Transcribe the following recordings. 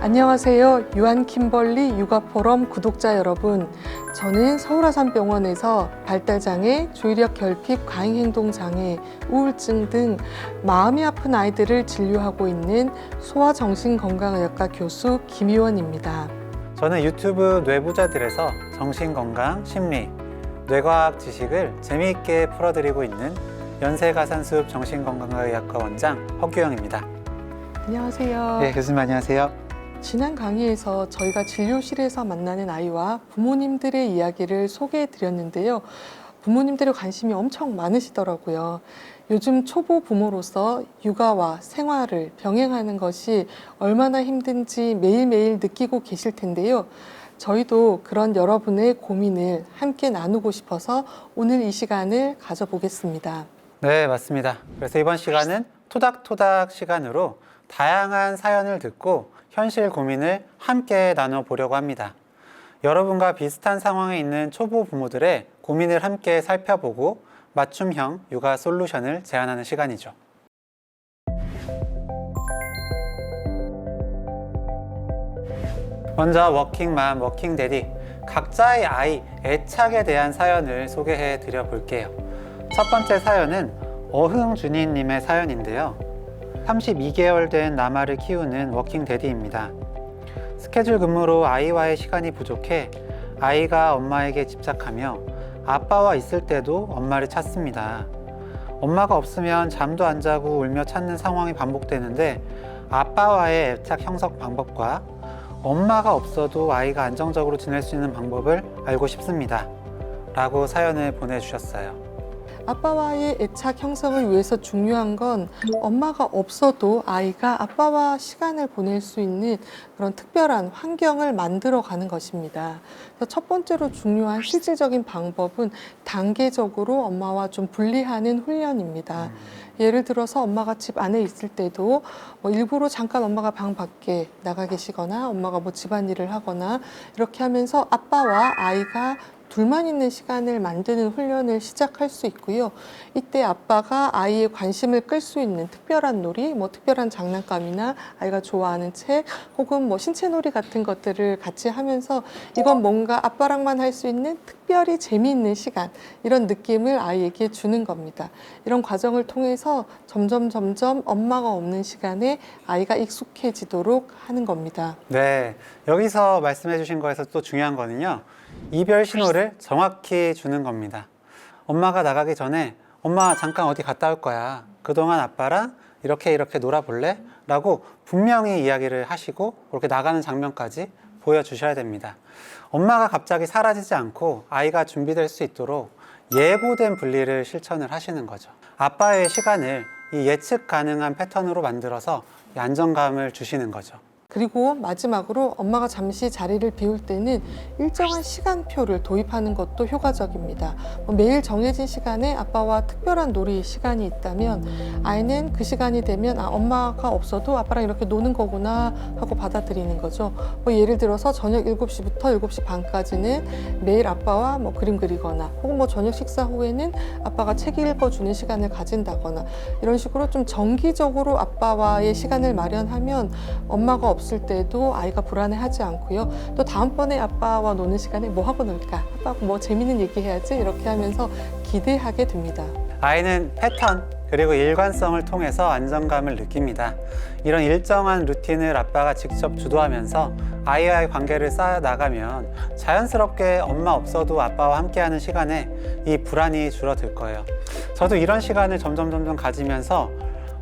안녕하세요. 유한 킴벌리 육아포럼 구독자 여러분. 저는 서울아산병원에서 발달장애, 조이력 결핍, 과잉행동장애, 우울증 등 마음이 아픈 아이들을 진료하고 있는 소아정신건강의학과 교수 김희원입니다. 저는 유튜브 뇌부자들에서 정신건강, 심리, 뇌과학 지식을 재미있게 풀어드리고 있는 연세가산숲 정신건강의학과 원장 허규영입니다. 안녕하세요. 네, 교수님 안녕하세요. 지난 강의에서 저희가 진료실에서 만나는 아이와 부모님들의 이야기를 소개해 드렸는데요. 부모님들의 관심이 엄청 많으시더라고요. 요즘 초보 부모로서 육아와 생활을 병행하는 것이 얼마나 힘든지 매일매일 느끼고 계실 텐데요. 저희도 그런 여러분의 고민을 함께 나누고 싶어서 오늘 이 시간을 가져보겠습니다. 네, 맞습니다. 그래서 이번 시간은 토닥토닥 시간으로 다양한 사연을 듣고 현실 고민을 함께 나눠보려고 합니다. 여러분과 비슷한 상황에 있는 초보 부모들의 고민을 함께 살펴보고 맞춤형 육아 솔루션을 제안하는 시간이죠. 먼저 워킹맘, 워킹데디 각자의 아이 애착에 대한 사연을 소개해 드려 볼게요. 첫 번째 사연은 어흥준이님의 사연인데요. 32개월 된 나마를 키우는 워킹데디입니다. 스케줄 근무로 아이와의 시간이 부족해 아이가 엄마에게 집착하며 아빠와 있을 때도 엄마를 찾습니다. 엄마가 없으면 잠도 안 자고 울며 찾는 상황이 반복되는데 아빠와의 애착 형성 방법과 엄마가 없어도 아이가 안정적으로 지낼 수 있는 방법을 알고 싶습니다. 라고 사연을 보내주셨어요. 아빠와의 애착 형성을 위해서 중요한 건 엄마가 없어도 아이가 아빠와 시간을 보낼 수 있는 그런 특별한 환경을 만들어 가는 것입니다. 그래서 첫 번째로 중요한 실질적인 방법은 단계적으로 엄마와 좀 분리하는 훈련입니다. 예를 들어서 엄마가 집 안에 있을 때도 일부러 잠깐 엄마가 방 밖에 나가 계시거나 엄마가 집안일을 하거나 이렇게 하면서 아빠와 아이가 둘만 있는 시간을 만드는 훈련을 시작할 수 있고요. 이때 아빠가 아이의 관심을 끌 수 있는 특별한 놀이, 특별한 장난감이나 아이가 좋아하는 책 혹은 신체놀이 같은 것들을 같이 하면서 이건 뭔가 아빠랑만 할 수 있는 특별히 재미있는 시간, 이런 느낌을 아이에게 주는 겁니다. 이런 과정을 통해서 점점 엄마가 없는 시간에 아이가 익숙해지도록 하는 겁니다. 네, 여기서 말씀해 주신 거에서 또 중요한 거는요. 이별 신호를 정확히 주는 겁니다. 엄마가 나가기 전에 엄마 잠깐 어디 갔다 올 거야. 그동안 아빠랑 이렇게 놀아볼래? 라고 분명히 이야기를 하시고 그렇게 나가는 장면까지 보여주셔야 됩니다. 엄마가 갑자기 사라지지 않고 아이가 준비될 수 있도록 예고된 분리를 실천을 하시는 거죠. 아빠의 시간을 이 예측 가능한 패턴으로 만들어서 안정감을 주시는 거죠. 그리고 마지막으로 엄마가 잠시 자리를 비울 때는 일정한 시간표를 도입하는 것도 효과적입니다. 매일 정해진 시간에 아빠와 특별한 놀이 시간이 있다면 아이는 그 시간이 되면 엄마가 없어도 아빠랑 이렇게 노는 거구나 하고 받아들이는 거죠. 예를 들어서 저녁 7시부터 7시 반까지는 매일 아빠와 그림 그리거나 혹은 저녁 식사 후에는 아빠가 책 읽어주는 시간을 가진다거나 이런 식으로 좀 정기적으로 아빠와의 시간을 마련하면 엄마가 없을 때도 아이가 불안해하지 않고요. 또 다음번에 아빠와 노는 시간에 뭐 하고 놀까? 아빠하고 재밌는 얘기 해야지? 이렇게 하면서 기대하게 됩니다. 아이는 패턴 그리고 일관성을 통해서 안정감을 느낍니다. 이런 일정한 루틴을 아빠가 직접 주도하면서 아이와의 관계를 쌓아나가면 자연스럽게 엄마 없어도 아빠와 함께하는 시간에 이 불안이 줄어들 거예요. 저도 이런 시간을 점점 가지면서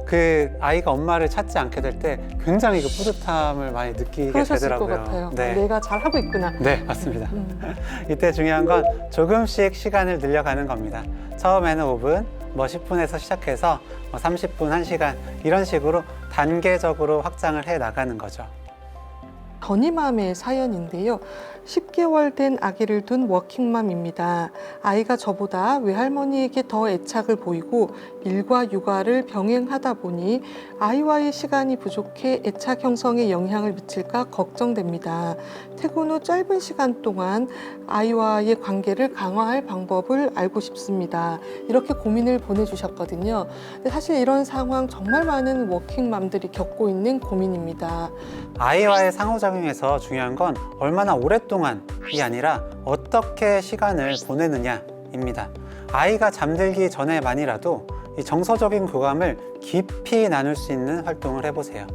그 아이가 엄마를 찾지 않게 될 때 굉장히 그 뿌듯함을 많이 느끼게 그러셨을 되더라고요. 것 같아요. 네. 내가 잘하고 있구나. 네, 맞습니다. 이때 중요한 건 조금씩 시간을 늘려가는 겁니다. 처음에는 5분, 10분에서 시작해서 30분, 1시간 이런 식으로 단계적으로 확장을 해 나가는 거죠. 더니맘의 사연인데요. 10개월 된 아기를 둔 워킹맘입니다. 아이가 저보다 외할머니에게 더 애착을 보이고 일과 육아를 병행하다 보니 아이와의 시간이 부족해 애착 형성에 영향을 미칠까 걱정됩니다. 퇴근 후 짧은 시간 동안 아이와의 관계를 강화할 방법을 알고 싶습니다. 이렇게 고민을 보내주셨거든요. 근데 사실 이런 상황 정말 많은 워킹맘들이 겪고 있는 고민입니다. 아이와의 상호작용에서 중요한 건 얼마나 오랫동안이 아니라 어떻게 시간을 보내느냐입니다. 아이가 잠들기 전에만이라도 이 정서적인 교감을 깊이 나눌 수 있는 활동을 해보세요.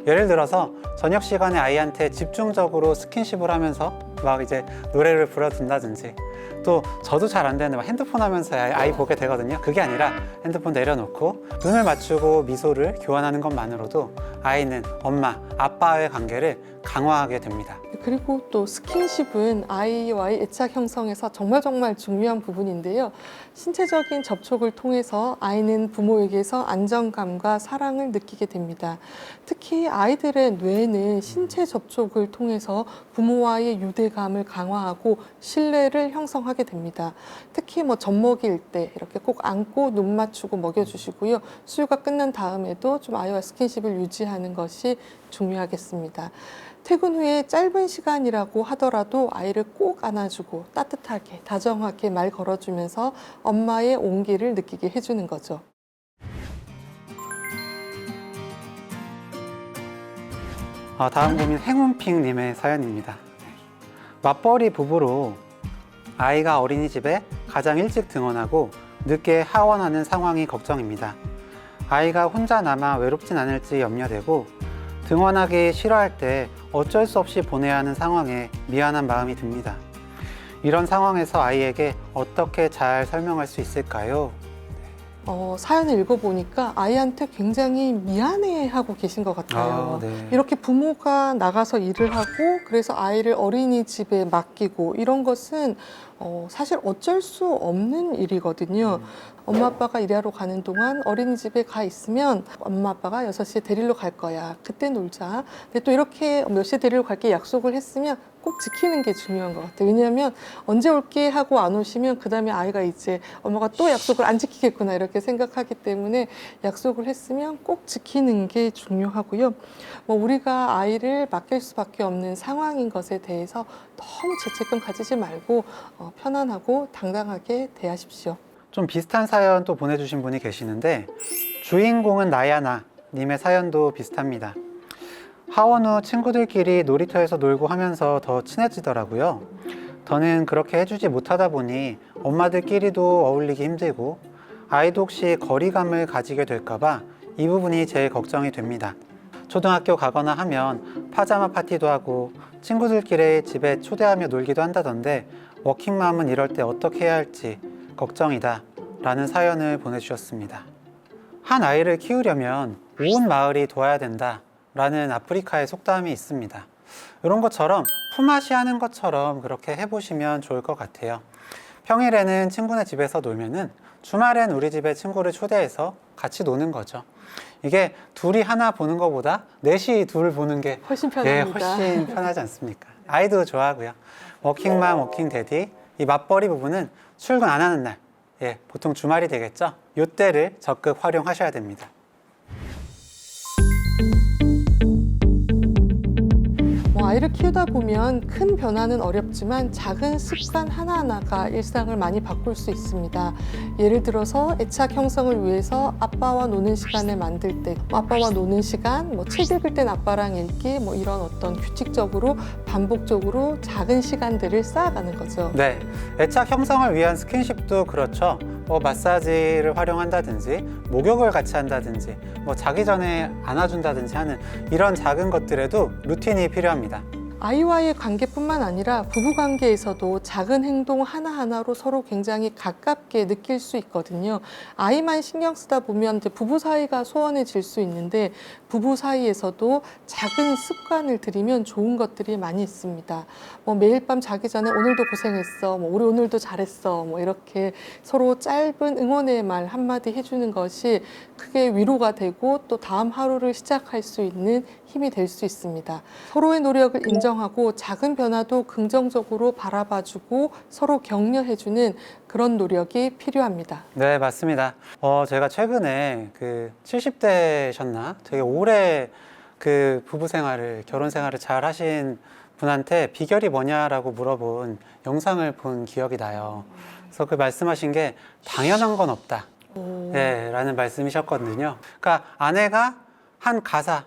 예를 들어서 저녁 시간에 아이한테 집중적으로 스킨십을 하면서 막 이제 노래를 불러준다든지, 또 저도 잘 안 되는데 막 핸드폰 하면서 아이 보게 되거든요. 그게 아니라 핸드폰 내려놓고 눈을 맞추고 미소를 교환하는 것만으로도 아이는 엄마, 아빠와의 관계를 강화하게 됩니다. 그리고 또 스킨십은 아이와의 애착 형성에서 정말 중요한 부분인데요. 신체적인 접촉을 통해서 아이는 부모에게서 안정감과 사랑을 느끼게 됩니다. 특히 아이들의 뇌는 신체 접촉을 통해서 부모와의 유대감을 강화하고 신뢰를 형성하게 됩니다. 특히 젖먹일 때 이렇게 꼭 안고 눈 맞추고 먹여주시고요. 수유가 끝난 다음에도 좀 아이와 스킨십을 유지하는 것이 중요하겠습니다. 퇴근 후에 짧은 시간이라고 하더라도 아이를 꼭 안아주고 따뜻하게 다정하게 말 걸어주면서 엄마의 온기를 느끼게 해주는 거죠. 다음 고민 행운핑님의 사연입니다. 맞벌이 부부로 아이가 어린이집에 가장 일찍 등원하고 늦게 하원하는 상황이 걱정입니다. 아이가 혼자 남아 외롭진 않을지 염려되고 등원하기 싫어할 때 어쩔 수 없이 보내야 하는 상황에 미안한 마음이 듭니다. 이런 상황에서 아이에게 어떻게 잘 설명할 수 있을까요? 사연을 읽어보니까 아이한테 굉장히 미안해하고 계신 것 같아요. 네. 이렇게 부모가 나가서 일을 하고 그래서 아이를 어린이집에 맡기고 이런 것은 사실 어쩔 수 없는 일이거든요. 엄마 아빠가 일하러 가는 동안 어린이집에 가 있으면 엄마 아빠가 6시에 데리러 갈 거야. 그때 놀자. 근데 또 이렇게 몇 시에 데리러 갈게 약속을 했으면 꼭 지키는 게 중요한 것 같아요. 왜냐하면 언제 올게 하고 안 오시면 그 다음에 아이가 이제 엄마가 또 약속을 안 지키겠구나 이렇게 생각하기 때문에 약속을 했으면 꼭 지키는 게 중요하고요. 우리가 아이를 맡길 수밖에 없는 상황인 것에 대해서 너무 죄책감 가지지 말고 편안하고 당당하게 대하십시오. 좀 비슷한 사연 또 보내주신 분이 계시는데, 주인공은 나야 나 님의 사연도 비슷합니다. 하원 후 친구들끼리 놀이터에서 놀고 하면서 더 친해지더라고요. 저는 그렇게 해주지 못하다 보니 엄마들끼리도 어울리기 힘들고 아이도 혹시 거리감을 가지게 될까봐 이 부분이 제일 걱정이 됩니다. 초등학교 가거나 하면 파자마 파티도 하고 친구들끼리 집에 초대하며 놀기도 한다던데 워킹맘은 이럴 때 어떻게 해야 할지 걱정이다 라는 사연을 보내주셨습니다. 한 아이를 키우려면 온 마을이 도와야 된다 라는 아프리카의 속담이 있습니다. 이런 것처럼 품앗이 하는 것처럼 그렇게 해보시면 좋을 것 같아요. 평일에는 친구네 집에서 놀면은 주말엔 우리 집에 친구를 초대해서 같이 노는 거죠. 이게 둘이 하나 보는 것보다 넷이 둘 보는 게 훨씬 편합니다. 훨씬 편하지 않습니까? 아이도 좋아하고요. 워킹맘, 워킹데디, 이 맞벌이 부부는 출근 안 하는 날, 보통 주말이 되겠죠? 이때를 적극 활용하셔야 됩니다. 아이를 키우다 보면 큰 변화는 어렵지만 작은 습관 하나하나가 일상을 많이 바꿀 수 있습니다. 예를 들어서 애착 형성을 위해서 아빠와 노는 시간을 만들 때 아빠와 노는 시간, 책 읽을 땐 아빠랑 읽기, 이런 어떤 규칙적으로 반복적으로 작은 시간들을 쌓아가는 거죠. 네, 애착 형성을 위한 스킨십도 그렇죠. 마사지를 활용한다든지 목욕을 같이 한다든지 자기 전에 안아준다든지 하는 이런 작은 것들에도 루틴이 필요합니다. 아이와의 관계뿐만 아니라 부부 관계에서도 작은 행동 하나하나로 서로 굉장히 가깝게 느낄 수 있거든요. 아이만 신경 쓰다 보면 이제 부부 사이가 소원해질 수 있는데 부부 사이에서도 작은 습관을 들이면 좋은 것들이 많이 있습니다. 뭐 매일 밤 자기 전에 오늘도 고생했어, 뭐 우리 오늘도 잘했어, 뭐 이렇게 서로 짧은 응원의 말 한마디 해주는 것이 크게 위로가 되고 또 다음 하루를 시작할 수 있는 힘이 될 수 있습니다. 서로의 노력을 인정하고 작은 변화도 긍정적으로 바라봐주고 서로 격려해주는 그런 노력이 필요합니다. 네, 맞습니다. 제가 최근에 70대셨나? 되게 오래 부부 생활을, 결혼 생활을 잘 하신 분한테 비결이 뭐냐라고 물어본 영상을 본 기억이 나요. 그래서 그 말씀하신 게 당연한 건 없다. 네, 라는 말씀이셨거든요. 그러니까 아내가 한 가사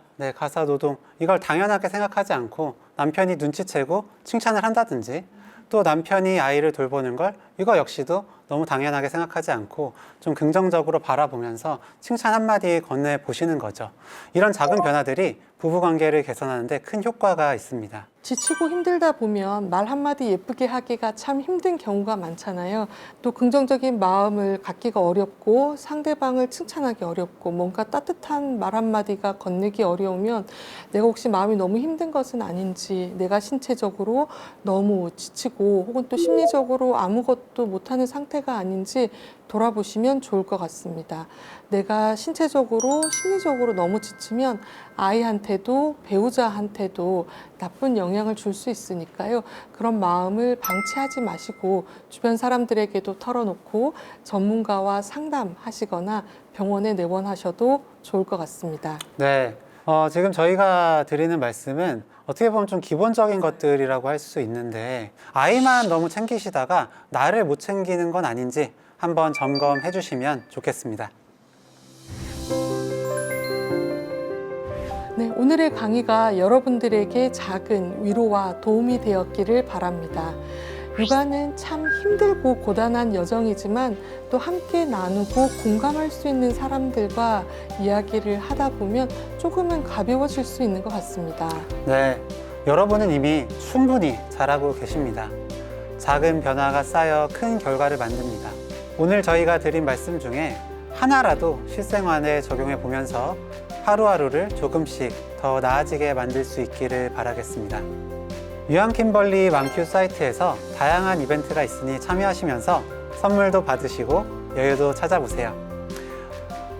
노동, 이걸 당연하게 생각하지 않고 남편이 눈치채고 칭찬을 한다든지 또 남편이 아이를 돌보는 걸 이거 역시도 너무 당연하게 생각하지 않고 좀 긍정적으로 바라보면서 칭찬 한마디 건네보시는 거죠. 이런 작은 변화들이 부부관계를 개선하는 데 큰 효과가 있습니다. 지치고 힘들다 보면 말 한마디 예쁘게 하기가 참 힘든 경우가 많잖아요. 또 긍정적인 마음을 갖기가 어렵고 상대방을 칭찬하기 어렵고 뭔가 따뜻한 말 한마디가 건네기 어려우면 내가 혹시 마음이 너무 힘든 것은 아닌지, 내가 신체적으로 너무 지치고 혹은 또 심리적으로 아무것도 못하는 상태가 아닌지 돌아보시면 좋을 것 같습니다. 내가 신체적으로, 심리적으로 너무 지치면 아이한테도 배우자한테도 나쁜 영향을 줄 수 있으니까요. 그런 마음을 방치하지 마시고 주변 사람들에게도 털어놓고 전문가와 상담하시거나 병원에 내원하셔도 좋을 것 같습니다. 네. 지금 저희가 드리는 말씀은 어떻게 보면 좀 기본적인 것들이라고 할 수 있는데 아이만 너무 챙기시다가 나를 못 챙기는 건 아닌지 한번 점검해 주시면 좋겠습니다. 네, 오늘의 강의가 여러분들에게 작은 위로와 도움이 되었기를 바랍니다. 육아는 참 힘들고 고단한 여정이지만 또 함께 나누고 공감할 수 있는 사람들과 이야기를 하다 보면 조금은 가벼워질 수 있는 것 같습니다. 네. 여러분은 이미 충분히 잘하고 계십니다. 작은 변화가 쌓여 큰 결과를 만듭니다. 오늘 저희가 드린 말씀 중에 하나라도 실생활에 적용해 보면서 하루하루를 조금씩 더 나아지게 만들 수 있기를 바라겠습니다. 유한킴벌리 맘큐 사이트에서 다양한 이벤트가 있으니 참여하시면서 선물도 받으시고 여유도 찾아보세요.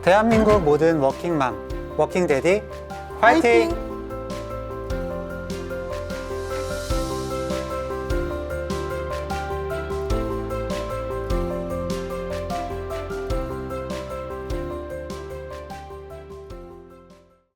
대한민국 모든 워킹맘, 워킹데디 화이팅!